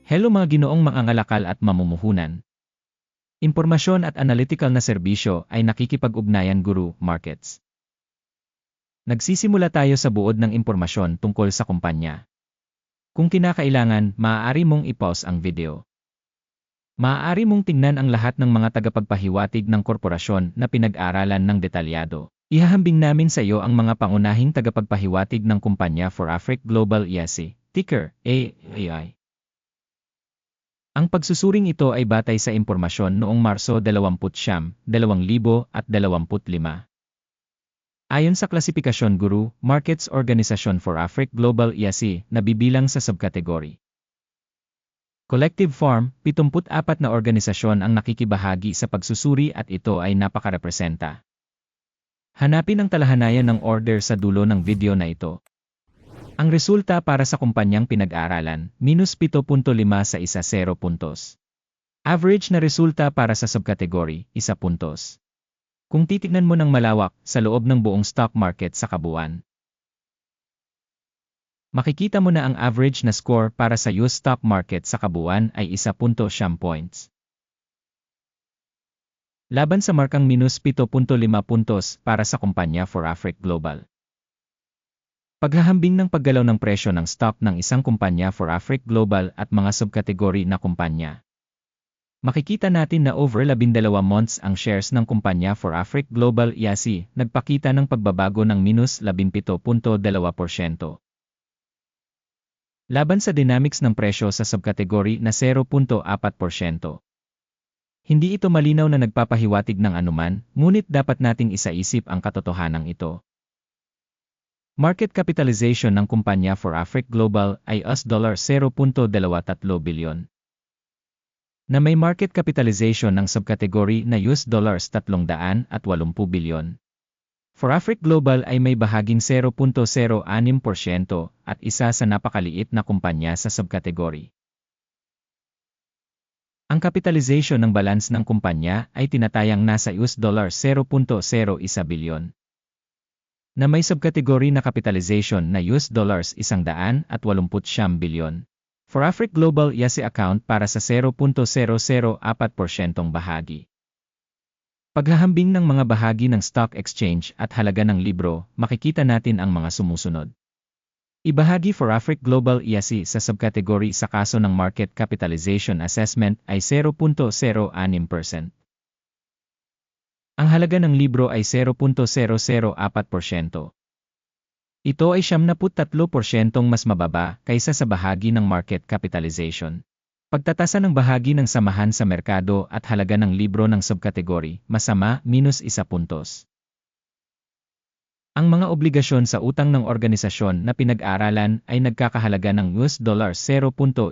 Hello mga ginoong mangangalakal at mamumuhunan. Impormasyon at analytical na serbisyo ay nakikipag-ugnayan Guru Markets. Nagsisimula tayo sa buod ng impormasyon tungkol sa kumpanya. Kung kinakailangan, maaari mong i-pause ang video. Maaari mong tingnan ang lahat ng mga tagapagpahiwatig ng korporasyon na pinag-aralan ng detalyado. Ihahambing namin sa iyo ang mga pangunahing tagapagpahiwatig ng kumpanya for Afrique Global EAC, ticker AAI. Ang pagsusuring ito ay batay sa impormasyon noong Marso 20, 2025. Ayon sa klasifikasyon Guru Markets Organization for Afrique Global EAC na bibilang sa subkategory. Collective Farm, 74 na organisasyon ang nakikibahagi sa pagsusuri at ito ay napakarepresenta. Hanapin ang talahanayan ng order sa dulo ng video na ito. Ang resulta para sa kumpanyang pinag-aralan, minus 7.5 sa 10 puntos. Average na resulta para sa subkategory, 1 puntos. Kung titignan mo ng malawak sa loob ng buong stock market sa kabuuan, makikita mo na ang average na score para sa US stock market sa kabuuan ay 1.5 points. Laban sa markang minus 7.5 puntos para sa kumpanya for Afrique Global. Paghahambing ng paggalaw ng presyo ng stock ng isang kumpanya for Afrique Global at mga subkategory na kumpanya. Makikita natin na over 12 months ang shares ng kumpanya for Afrique Global EAC nagpakita ng pagbabago ng minus 17.2%. Laban sa dynamics ng presyo sa subkategory na 0.4%. Hindi ito malinaw na nagpapahiwatig ng anuman, ngunit dapat nating isaisip ang katotohanan ito. Market capitalization ng kumpanya for Afrique Global ay $0.23 bilyon. Na may market capitalization ng subkategory na $380 bilyon. For Afrique Global ay may bahaging 0.06% at isa sa napakaliit na kumpanya sa subkategory. Ang capitalization ng balance ng kumpanya ay tinatayang nasa $0.01 bilyon. Na may subkategory na capitalization na $189 bilyon. For Afrique Global EAC account para sa 0.004% bahagi. Paghahambing ng mga bahagi ng stock exchange at halaga ng libro, makikita natin ang mga sumusunod. Ibahagi for Afrique Global EAC sa subkategory sa kaso ng market capitalization assessment ay 0.06%. Ang halaga ng libro ay 0.004%. Ito ay 73% mas mababa kaysa sa bahagi ng market capitalization. Pagtatasa ng bahagi ng samahan sa merkado at halaga ng libro ng subkategory, masama, minus 1 puntos. Ang mga obligasyon sa utang ng organisasyon na pinag-aralan ay nagkakahalaga ng $0.152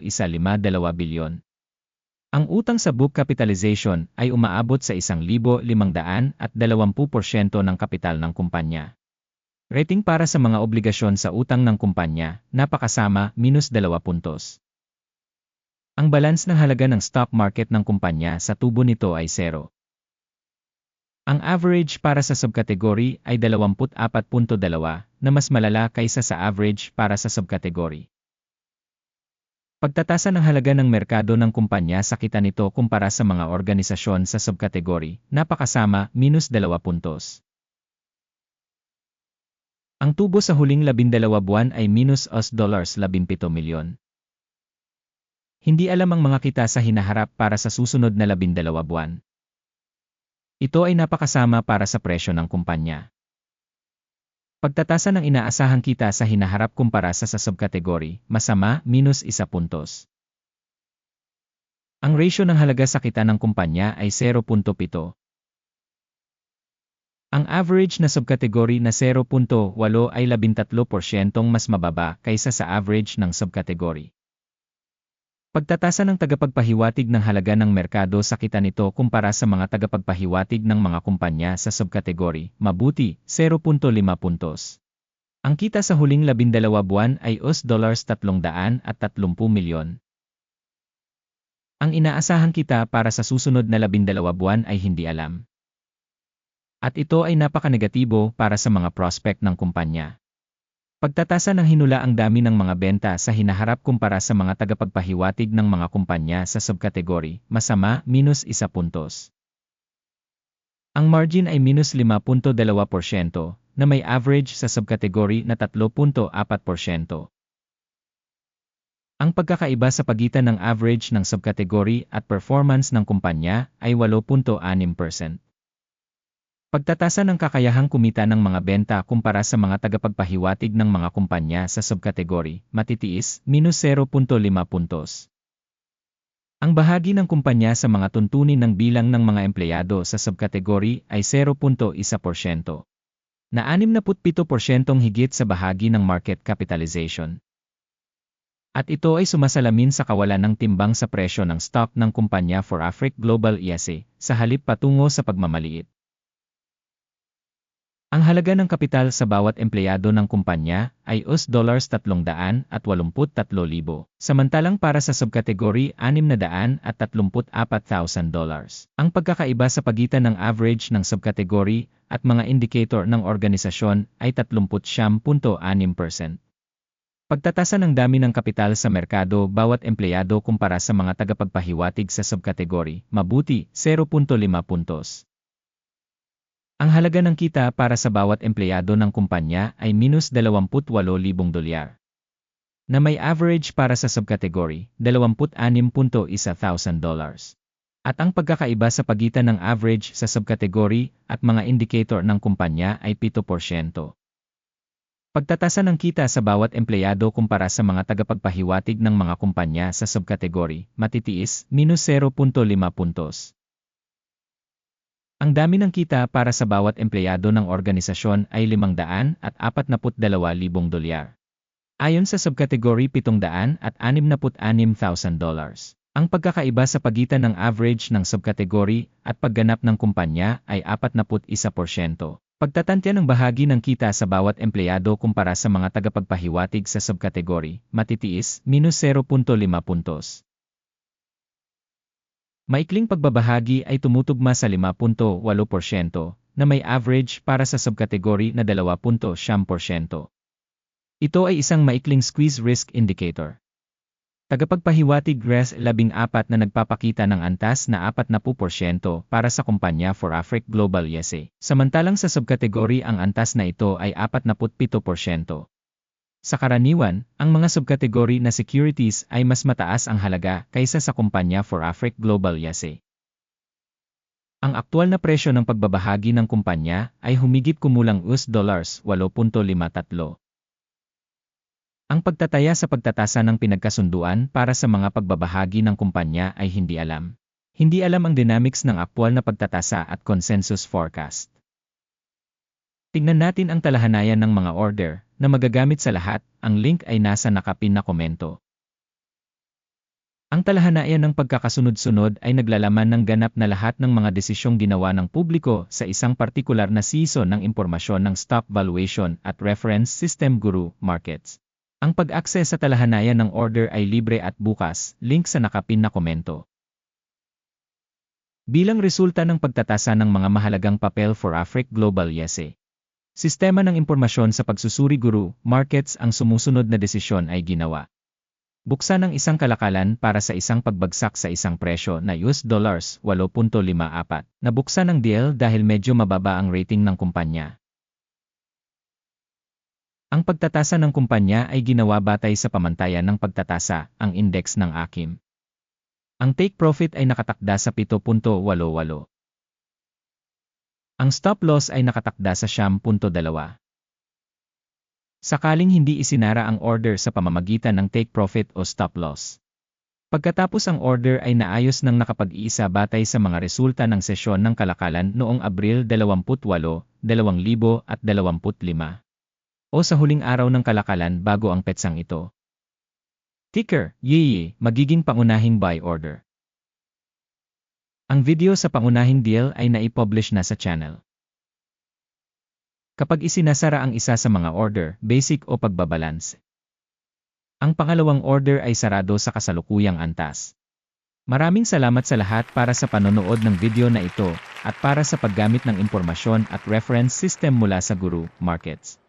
bilyon. Ang utang sa book capitalization ay umaabot sa 1,520% ng kapital ng kumpanya. Rating para sa mga obligasyon sa utang ng kumpanya, napakasama, minus 2 puntos. Ang balance ng halaga ng stock market ng kumpanya sa tubo nito ay 0. Ang average para sa subkategory ay 24.2 na mas malala kaysa sa average para sa subkategory. Pagtatasa ng halaga ng merkado ng kumpanya sa kita nito kumpara sa mga organisasyon sa subkategory, napakasama, minus 2 puntos. Ang tubo sa huling 12 buwan ay minus $17 milyon. Hindi alam ang mga kita sa hinaharap para sa susunod na 12 buwan. Ito ay napakasama para sa presyo ng kumpanya. Pagtatasa ng inaasahang kita sa hinaharap kumpara sa subkategory, masama, minus 1 puntos. Ang ratio ng halaga sa kita ng kumpanya ay 0.7. Ang average na subkategory na 0.8 ay 13% mas mababa kaysa sa average ng subkategory. Pagtatasa ng tagapagpahiwatig ng halaga ng merkado sa kita nito kumpara sa mga tagapagpahiwatig ng mga kumpanya sa subkategory, mabuti, 0.5 puntos. Ang kita sa huling 12 buwan ay $330 milyon. Ang inaasahang kita para sa susunod na 12 buwan ay hindi alam. At ito ay napakanegatibo para sa mga prospect ng kumpanya. Pagtatasa ng hinula ang dami ng mga benta sa hinaharap kumpara sa mga tagapagpahiwatig ng mga kumpanya sa subkategory, masama, -1 puntos. Ang margin ay -5.2%, na may average sa subkategory na 3.4%. Ang pagkakaiba sa pagitan ng average ng subkategory at performance ng kumpanya ay 8.6%. Pagtatasa ng kakayahang kumita ng mga benta kumpara sa mga tagapagpahiwatig ng mga kumpanya sa subkategory, matitiis, -0.5 puntos. Ang bahagi ng kumpanya sa mga tuntunin ng bilang ng mga empleyado sa subkategory ay 0.1%, na 67% higit sa bahagi ng market capitalization. At ito ay sumasalamin sa kawalan ng timbang sa presyo ng stock ng kumpanya for Afrique Global ESA, sa halip patungo sa pagmamaliit. Ang halaga ng kapital sa bawat empleyado ng kumpanya ay $383,000, samantalang para sa subkategory $634,000. Ang pagkakaiba sa pagitan ng average ng subkategory at mga indicator ng organisasyon ay 39.6%. Pagtatasa ng dami ng kapital sa merkado bawat empleyado kumpara sa mga tagapagpahiwatig sa subkategory, mabuti, 0.5 puntos. Ang halaga ng kita para sa bawat empleyado ng kumpanya ay -$28,000, na may average para sa subkategory, $26,100. At ang pagkakaiba sa pagitan ng average sa subkategory at mga indicator ng kumpanya ay 7%. Pagtatasa ng kita sa bawat empleyado kumpara sa mga tagapagpahiwatig ng mga kumpanya sa subkategory, matitiis, -0.5 puntos. Ang dami ng kita para sa bawat empleyado ng organisasyon ay $542,000. Ayon sa subkategory $766,000. Ang pagkakaiba sa pagitan ng average ng subkategory at pagganap ng kumpanya ay 41%. Pagtatantya ng bahagi ng kita sa bawat empleyado kumpara sa mga tagapagpahiwatig sa subkategory, matitiis, -0.5 puntos. Maikling pagbabahagi ay tumutugma sa 5.8%, na may average para sa subkategory na 2.9%. Ito ay isang maikling squeeze risk indicator. Tagapagpahiwatig RES 14 na nagpapakita ng antas na 40% para sa kumpanya for Afrique Global ESA. Samantalang sa subkategory ang antas na ito ay 47%. Sa karaniwan, ang mga subkategory na securities ay mas mataas ang halaga kaysa sa kumpanya for Afrique Global ESA. Ang aktual na presyo ng pagbabahagi ng kumpanya ay humigit kumulang $8.53. Ang pagtataya sa pagtatasa ng pinagkasunduan para sa mga pagbabahagi ng kumpanya ay hindi alam. Hindi alam ang dynamics ng aktwal na pagtatasa at consensus forecast. Tingnan natin ang talahanayan ng mga order na magagamit sa lahat. Ang link ay nasa nakapin na komento. Ang talahanayan ng pagkakasunod-sunod ay naglalaman ng ganap na lahat ng mga desisyong ginawa ng publiko sa isang partikular na season ng impormasyon ng stock valuation at reference system Guru Markets. Ang pag-access sa talahanayan ng order ay libre at bukas, link sa nakapin na komento. Bilang resulta ng pagtatasa ng mga mahalagang papel for Afrique Global ESA. Sistema ng impormasyon sa pagsusuri Guru Markets ang sumusunod na desisyon ay ginawa. Buksan ang isang kalakalan para sa isang pagbagsak sa isang presyo na $8.54. Nabuksan ang deal dahil medyo mababa ang rating ng kumpanya. Ang pagtatasa ng kumpanya ay ginawa batay sa pamantayan ng pagtatasa, ang index ng AKIM. Ang take profit ay nakatakda sa 7.88. Ang stop loss ay nakatakda sa 9.2. Sakaling hindi isinara ang order sa pamamagitan ng take profit o stop loss. Pagkatapos ang order ay naayos ng nakapag-iisa batay sa mga resulta ng sesyon ng kalakalan noong Abril 28, 2025 o sa huling araw ng kalakalan bago ang petsang ito. Ticker, YEE, magiging pangunahing buy order. Ang video sa pangunahing deal ay naipublish na sa channel. Kapag isinasara ang isa sa mga order, basic o pagbabalance. Ang pangalawang order ay sarado sa kasalukuyang antas. Maraming salamat sa lahat para sa panonood ng video na ito at para sa paggamit ng impormasyon at reference system mula sa Guru Markets.